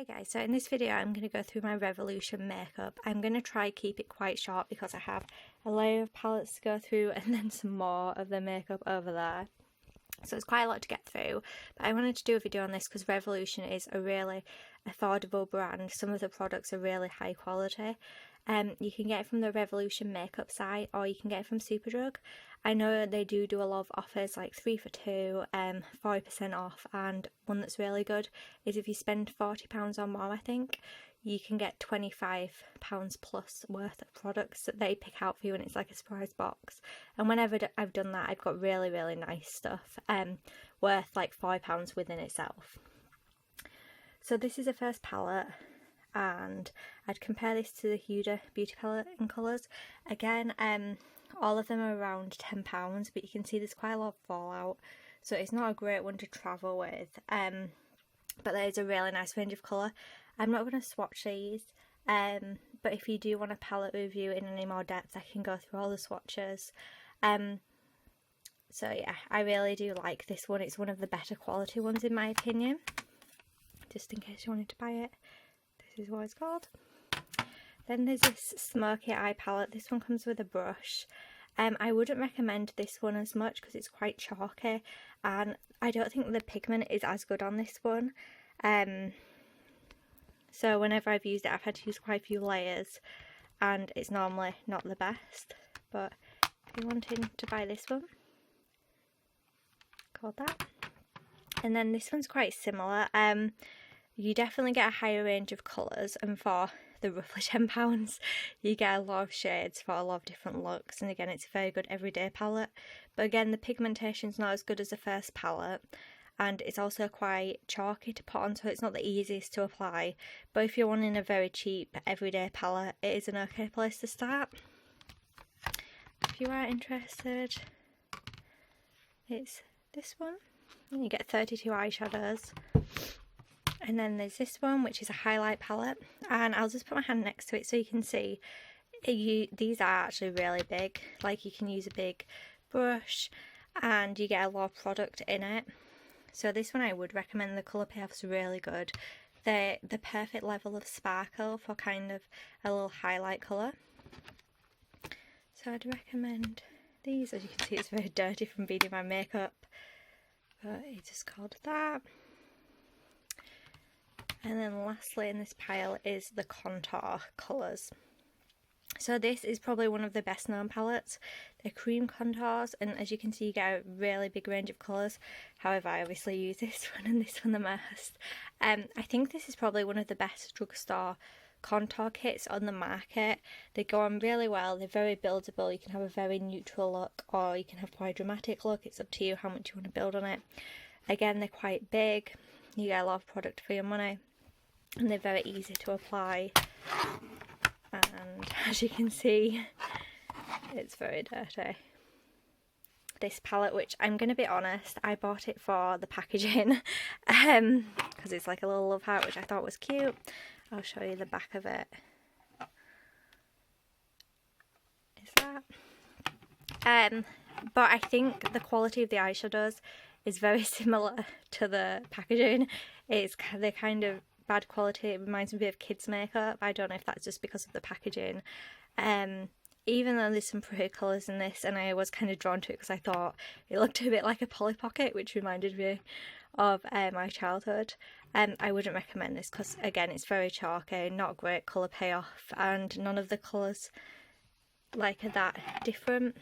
Hi guys, so in this video I'm going to go through my Revolution makeup. I'm going to try keep it quite short because I have a layer of palettes to go through and then some more of the makeup over there. So it's quite a lot to get through, but I wanted to do a video on this because Revolution is a really affordable brand. Some of the products are really high quality. You can get it from the Revolution makeup site or you can get it from Superdrug. I know they do a lot of offers like 3 for 2, 40% off, and one that's really good is if you spend £40 or more, I think, you can get £25 plus worth of products that they pick out for you, and it's like a surprise box. And whenever I've done that, I've got really nice stuff worth like £5 within itself. So this is the first palette, and I'd compare this to the Huda Beauty palette in colours. Again, all of them are around £10, but you can see there's quite a lot of fallout, so it's not a great one to travel with, but there's a really nice range of colour. I'm not going to swatch these, but if you do want a palette review in any more depth, I can go through all the swatches. So yeah, I really do like this one. It's one of the better quality ones in my opinion. Just in case you wanted to buy it, this is what it's called. Then there's this smoky eye palette. This one comes with a brush. I wouldn't recommend this one as much because it's quite chalky, and I don't think the pigment is as good on this one. So whenever I've used it, I've had to use quite a few layers, and it's normally not the best. But if you're wanting to buy this one, called that. And then this one's quite similar. You definitely get a higher range of colours, and for the roughly £10 you get a lot of shades for a lot of different looks, and again it's a very good everyday palette. But again, the pigmentation's not as good as the first palette, and it's also quite chalky to put on, so it's not the easiest to apply. But if you're wanting a very cheap everyday palette, it is an okay place to start. If you are interested, it's this one. You get 32 eyeshadows. And then there's this one, which is a highlight palette, and I'll just put my hand next to it so you can see. These are actually really big. Like, you can use a big brush and you get a lot of product in it. So this one I would recommend. The colour payoff's really good. They're the perfect level of sparkle for kind of a little highlight colour. So I'd recommend these. As you can see, it's very dirty from being in my makeup, but it's just called that. And then lastly in this pile is the contour colours. So this is probably one of the best known palettes. They're cream contours, and as you can see you get a really big range of colours. However, I obviously use this one and this one the most. I think this is probably one of the best drugstore contour kits on the market. They go on really well, they're very buildable. You can have a very neutral look or you can have quite a dramatic look. It's up to you how much you want to build on it. Again, they're quite big. You get a lot of product for your money. And they're very easy to apply, and as you can see, it's very dirty. This palette, which I'm going to be honest, I bought it for the packaging, because it's like a little love heart, which I thought was cute. I'll show you the back of it. Is that? But I think the quality of the eyeshadows is very similar to the packaging. They're kind of bad quality. It reminds me a bit of kids makeup. I don't know if that's just because of the packaging. Even though there's some pretty colours in this, and I was kind of drawn to it because I thought it looked a bit like a Polly Pocket, which reminded me of my childhood. I wouldn't recommend this because again it's very chalky, not a great colour payoff, and none of the colours like are that different.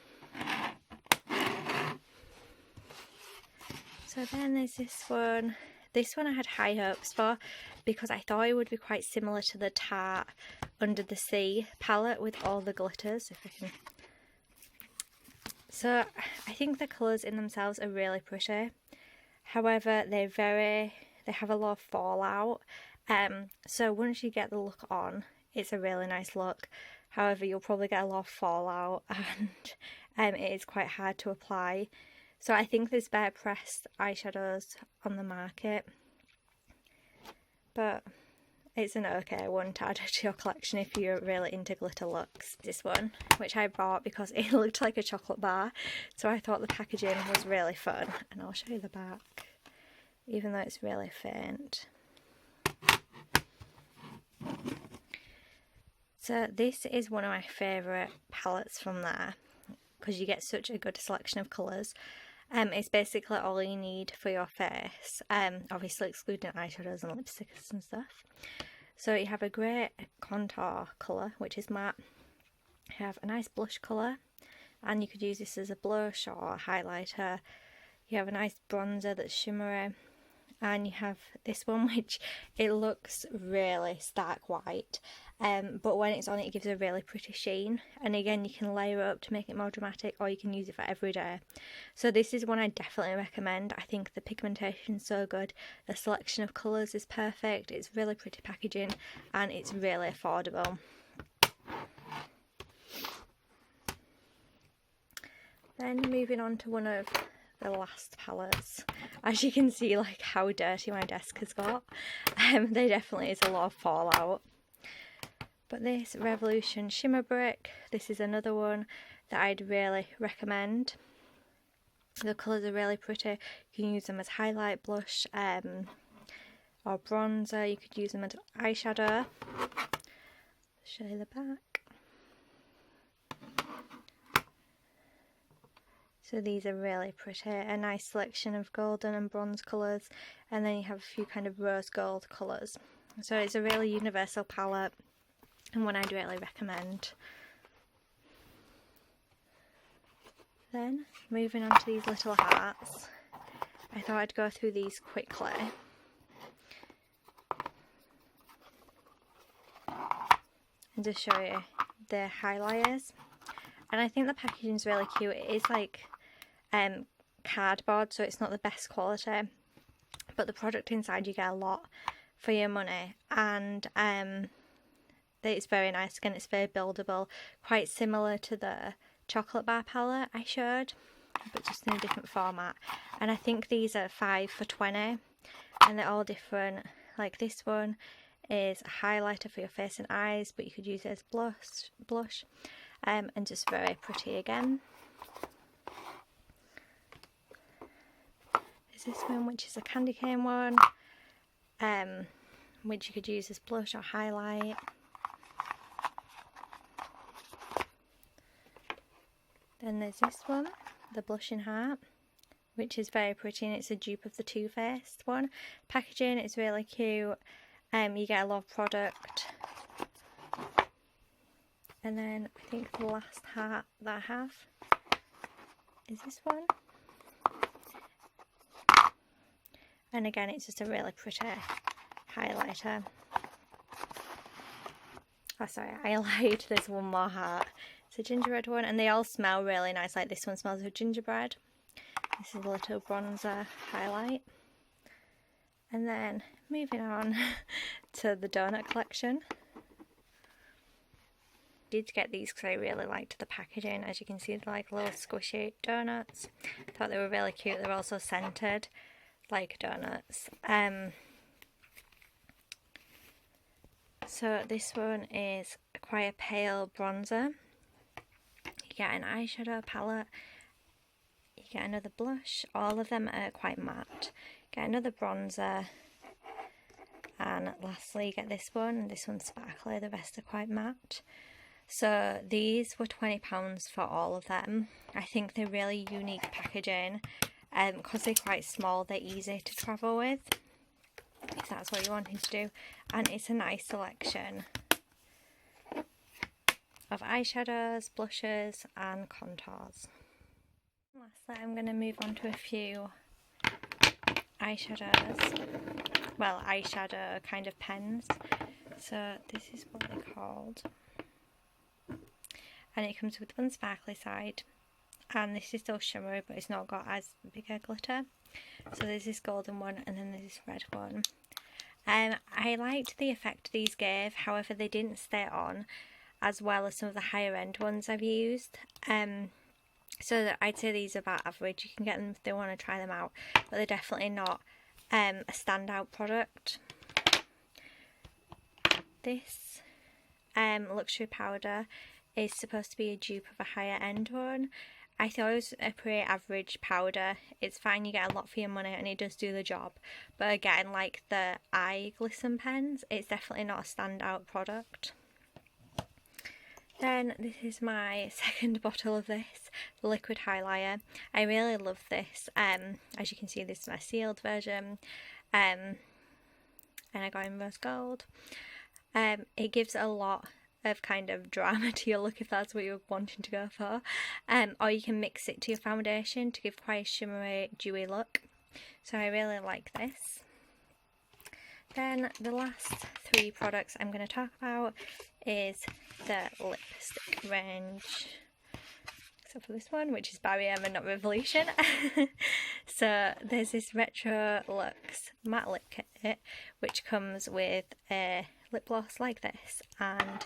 So then there's this one. This one I had high hopes for because I thought it would be quite similar to the Tarte Under the Sea palette with all the glitters. If I can. So I think the colours in themselves are really pretty. However, they have a lot of fallout. So once you get the look on, it's a really nice look. However, you'll probably get a lot of fallout, and it is quite hard to apply. So I think there's better pressed eyeshadows on the market, but it's an okay one to add to your collection if you're really into glitter looks. This one, which I bought because it looked like a chocolate bar, so I thought the packaging was really fun, and I'll show you the back, even though it's really faint. So this is one of my favourite palettes from there because you get such a good selection of colours. It's basically all you need for your face, obviously excluding eyeshadows and lipsticks and stuff. So you have a great contour colour, which is matte. You have a nice blush colour, and you could use this as a blush or a highlighter. You have a nice bronzer that's shimmery, and you have this one which it looks really stark white, but when it's on it gives a really pretty sheen, and again you can layer up to make it more dramatic, or you can use it for every day. So this is one I definitely recommend. I think the pigmentation's so good, the selection of colours is perfect, it's really pretty packaging, and it's really affordable. Then moving on to one of the last palettes. As you can see, like how dirty my desk has got. There definitely is a lot of fallout. But this Revolution Shimmer Brick, this is another one that I'd really recommend. The colours are really pretty. You can use them as highlight, blush, or bronzer. You could use them as eyeshadow. Show you the back. So these are really pretty, a nice selection of golden and bronze colours, and then you have a few kind of rose gold colours. So it's a really universal palette and one I'd really recommend. Then moving on to these little hearts, I thought I'd go through these quickly. And just show you the highlighters. And I think the packaging is really cute. It is like cardboard, so it's not the best quality, but the product inside you get a lot for your money, and it's very nice. Again, it's very buildable, quite similar to the chocolate bar palette I showed, but just in a different format. And I think these are 5 for $20, and they're all different. Like this one is a highlighter for your face and eyes, but you could use it as blush, and just very pretty again. There's this one which is a candy cane one, which you could use as blush or highlight. Then there's this one, the Blushing Heart, which is very pretty, and it's a dupe of the Too Faced one. Packaging is really cute. You get a lot of product. And then I think the last heart that I have is this one. And again, it's just a really pretty highlighter. Oh, sorry, I lied. There's one more heart. It's a gingerbread one, and they all smell really nice. Like this one smells of gingerbread. This is a little bronzer highlight. And then moving on to the donut collection. I did get these because I really liked the packaging. As you can see, they're like little squishy donuts. I thought they were really cute. They're also scented like donuts. So this one is quite a pale bronzer. You get an eyeshadow palette, you get another blush. All of them are quite matte. Get another bronzer, and lastly you get this one, and this one's sparkly. The rest are quite matte. So these were £20 for all of them. I think they're really unique packaging. Because they're quite small, they're easy to travel with, if that's what you're wanting to do, and it's a nice selection of eyeshadows, blushes and contours. Lastly, I'm going to move on to a few eyeshadows, well, eyeshadow kind of pens. So this is what they're called, and it comes with one sparkly side, and this is still shimmery, but it's not got as big a glitter. So there's this golden one, and then there's this red one. I liked the effect these gave, however they didn't stay on as well as some of the higher end ones I've used. So I'd say these are about average. You can get them if they want to try them out, but they're definitely not a standout product. This luxury powder is supposed to be a dupe of a higher end one. I thought it was a pretty average powder. It's fine, you get a lot for your money and it does do the job. But again, like the eye glisten pens, it's definitely not a standout product. Then this is my second bottle of this, the liquid highlighter. I really love this. As you can see, this is my sealed version, and I got in rose gold. It gives a lot of kind of drama to your look if that's what you're wanting to go for, or you can mix it to your foundation to give quite a shimmery, dewy look. So I really like this. Then the last three products I'm going to talk about is the lipstick range, except for this one, which is Barrier and not Revolution. So there's this Retro Luxe matte lip kit, which comes with a lip gloss like this and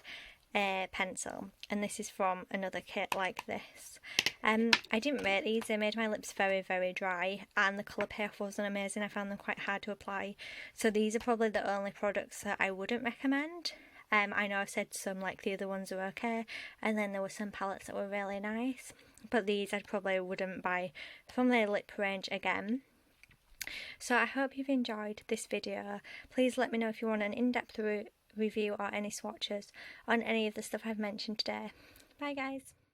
a pencil, and this is from another kit like this. I didn't rate these, they made my lips very, very dry, and the colour payoff wasn't amazing. I found them quite hard to apply, so these are probably the only products that I wouldn't recommend. I know I've said some like the other ones are okay, and then there were some palettes that were really nice, but these I probably wouldn't buy from their lip range again. So I hope you've enjoyed this video. Please let me know if you want an in-depth review or any swatches on any of the stuff I've mentioned today. Bye guys!